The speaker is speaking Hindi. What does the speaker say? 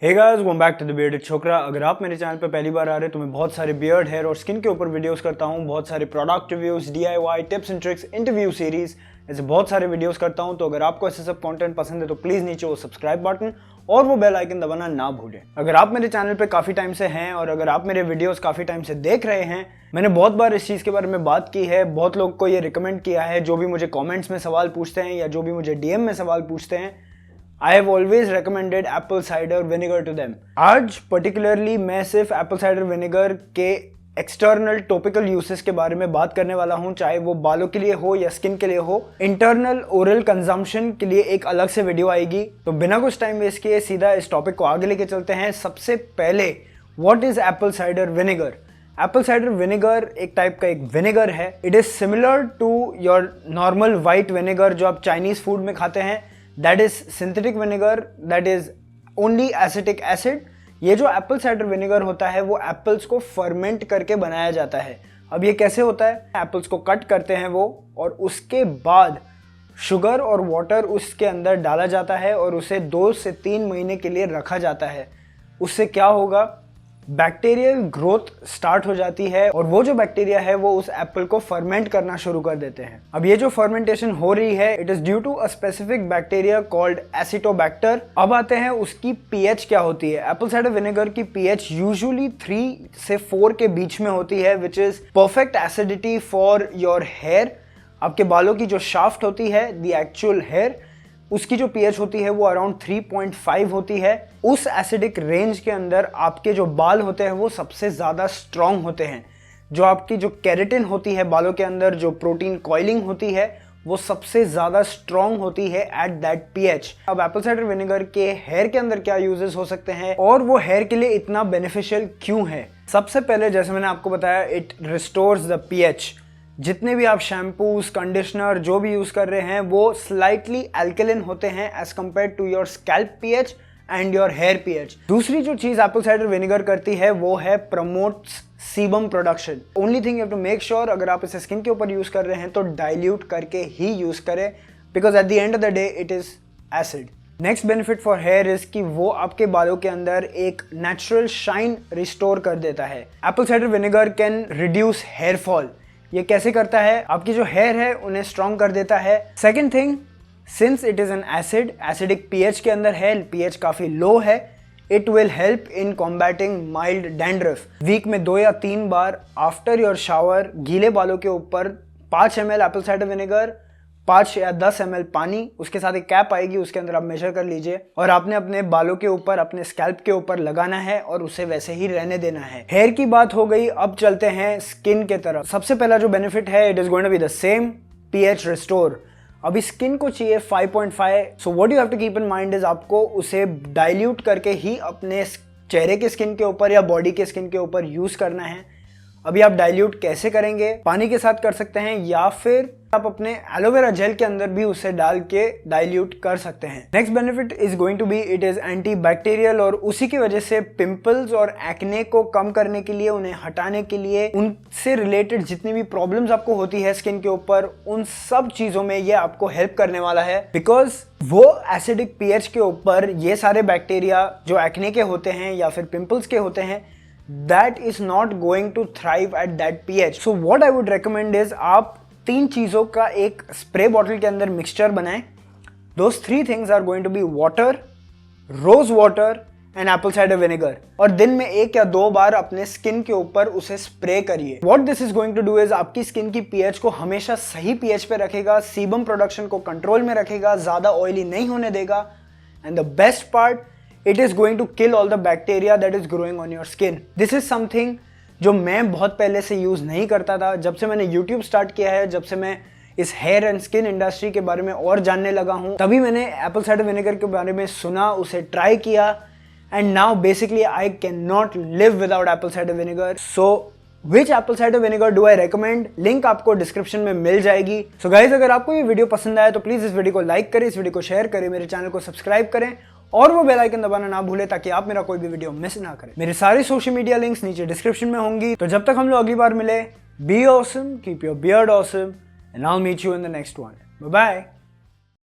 Hey guys, welcome back to the bearded Chhokra. अगर आप मेरे चैनल पे पहली बार आ रहे हैं तो मैं बहुत सारे बियर्ड, हेयर और स्किन के ऊपर वीडियोस करता हूँ। बहुत सारे product reviews, DIY tips and tricks, interview series, ऐसे बहुत सारे वीडियोस करता हूँ। तो अगर आपको ऐसे सब कंटेंट पसंद है तो प्लीज नीचे वो सब्सक्राइब बटन और वो बेल आइकन दबाना ना भूलें। अगर आप मेरे चैनल पे काफी टाइम से हैं और अगर आप मेरे वीडियोस काफी टाइम से देख रहे हैं, मैंने बहुत बार इस चीज के बारे में बात की है, बहुत लोग को ये रिकमेंड किया है, जो भी मुझे कॉमेंट्स में सवाल पूछते हैं या जो भी मुझे DM में सवाल पूछते हैं, I have always recommended apple cider vinegar to them। आज particularly मैं सिर्फ apple cider vinegar के एक्सटर्नल टॉपिकल यूसेस के बारे में बात करने वाला हूं, चाहे वो बालों के लिए हो या स्किन के लिए हो। इंटरनल ओरल कंजम्पशन के लिए एक अलग से वीडियो आएगी। तो बिना कुछ टाइम वेस्ट किए सीधा इस टॉपिक को आगे लेके चलते हैं। सबसे पहले what is apple cider vinegar? Apple cider vinegar एक टाइप का एक विनेगर है। It is similar to your normal white vinegar जो आप चाइनीज फूड में खाते हैं। That is synthetic vinegar, that is only acetic acid। ये जो एप्पल साइडर विनेगर होता है वो एप्पल्स को फर्मेंट करके बनाया जाता है। अब ये कैसे होता है? एप्पल्स को कट करते हैं वो, और उसके बाद शुगर और वाटर उसके अंदर डाला जाता है और उसे 2 से 3 महीने के लिए रखा जाता है। उससे क्या होगा? बैक्टीरियल ग्रोथ स्टार्ट हो जाती है और वो जो बैक्टीरिया है वो उस एप्पल को फर्मेंट करना शुरू कर देते हैं। अब ये जो फर्मेंटेशन हो रही है, it is due to a specific bacteria called acetobacter. अब आते हैं उसकी pH क्या होती है। एप्पल साइडर विनेगर की pH यूजुअली 3 से 4 के बीच में होती है, which is perfect acidity for your hair. आपके बालों की जो शाफ्ट होती है, द एक्चुअल हेयर, उसकी जो pH होती है वो अराउंड 3.5 होती है। उस एसिडिक रेंज के अंदर आपके जो बाल होते हैं वो सबसे ज़्यादा स्ट्रॉन्ग होते हैं। जो आपकी जो केराटिन होती है बालों के अंदर, जो प्रोटीन कॉइलिंग होती है, वो सबसे ज़्यादा स्ट्रॉन्ग होती है एट दैट pH। अब एप्पल साइडर विनेगर के हेयर के अंदर क्या यूजेस हो सकते हैं और वो हेयर के लिए इतना बेनिफिशियल क्यों है? सबसे पहले जैसे मैंने आपको बताया, इट रिस्टोर्स द pH। जितने भी आप शैम्पूज, कंडीशनर जो भी यूज कर रहे हैं वो स्लाइटली एल्कलिन होते हैं as compare to your scalp pH and your hair pH। दूसरी जो चीज एप्पल साइडर विनेगर करती है वो है promotes sebum production. Only thing you have to make sure, अगर आप इसे स्किन के ऊपर यूज कर रहे हैं तो डाइल्यूट करके ही यूज करें, because at the end of the day it is acid. Next benefit for here is कि वो आपके बालों के अंदर एक नेचुरल शाइन रिस्टोर कर देता है। Apple cider vinegar can reduce hair fall. ये कैसे करता है? आपकी जो हेयर है उन्हें स्ट्रॉन्ग कर देता है। Second thing, since it is an acid, acidic pH के अंदर है, pH काफी लो है, it will help in combating mild dandruff. Week में 2 या 3 बार आफ्टर योर शावर गीले बालों के ऊपर 5 ml एप्पल साइडर विनेगर, 5 या 10 ml पानी, उसके साथ एक कैप आएगी, उसके अंदर आप मेजर कर लीजिए और आपने अपने बालों के ऊपर, अपने स्कैल्प के ऊपर लगाना है और उसे वैसे ही रहने देना है। हेयर की बात हो गई, अब चलते हैं स्किन के तरफ। सबसे पहला जो बेनिफिट है, it is going to be the same, pH restore. अभी स्किन को चाहिए 5.5, so what you have to keep in mind is आपको उसे डाइल्यूट करके ही अपने चेहरे के स्किन के ऊपर या बॉडी के स्किन के ऊपर यूज करना है। अभी आप डाइल्यूट कैसे करेंगे? पानी के साथ कर सकते हैं या फिर आप अपने एलोवेरा जेल के अंदर भी उसे डाल के डाइल्यूट कर सकते हैं। Next benefit is going to be, it is antibacterial, और उसी की वजह से पिंपल्स और एक्ने को कम करने के लिए, उन्हें हटाने के लिए, उनसे रिलेटेड जितनी भी प्रॉब्लम्स आपको होती है स्किन के ऊपर, उन सब चीजों में ये आपको हेल्प करने वाला है। बिकॉज वो एसिडिक pH के ऊपर ये सारे बैक्टीरिया जो एक्ने के होते हैं या फिर पिंपल्स के होते हैं, that is not going to thrive at that pH। So what I would recommend is आप 3 चीज़ों का एक स्प्रे बॉटल के अंदर मिक्सचर बनाएं। Those 3 things are going to be water, rose water and apple cider vinegar, और दिन में 1 या 2 बार अपने स्किन के ऊपर उसे स्प्रे करिए। What this is going to do is आपकी स्किन की pH को हमेशा सही pH पे रखेगा, सीबम प्रोडक्शन को कंट्रोल में रखेगा, ज़्यादा ऑयली नहीं होने देगा, and the best part, it is going to kill all the bacteria that is growing on your skin। This is something जो मैं बहुत पहले से यूज़ नहीं करता था। जब से मैंने YouTube स्टार्ट किया है, जब से मैं इस हेयर एंड स्किन इंडस्ट्री के बारे में और जानने लगा हूँ, तभी मैंने एप्पल साइडर विनेगर के बारे में सुना, उसे ट्राई किया, and now basically I can not live without Apple cider vinegar. So which Apple cider vinegar do I recommend? Link आपको डिस्क्रिप्शन में मिल जाएगी। सो गाइज, अगर आपको ये वीडियो पसंद आया तो प्लीज़ इस वीडियो को लाइक करें, इस वीडियो को शेयर करें, मेरे चैनल को सब्सक्राइब करें और वो बेल आइकन दबाना ना भूले ताकि आप मेरा कोई भी वीडियो मिस ना करें। मेरे सारे सोशल मीडिया लिंक्स नीचे डिस्क्रिप्शन में होंगी। तो जब तक हम लोग अगली बार मिले, be awesome, keep your beard awesome, and I will meet you in the next one. Bye bye.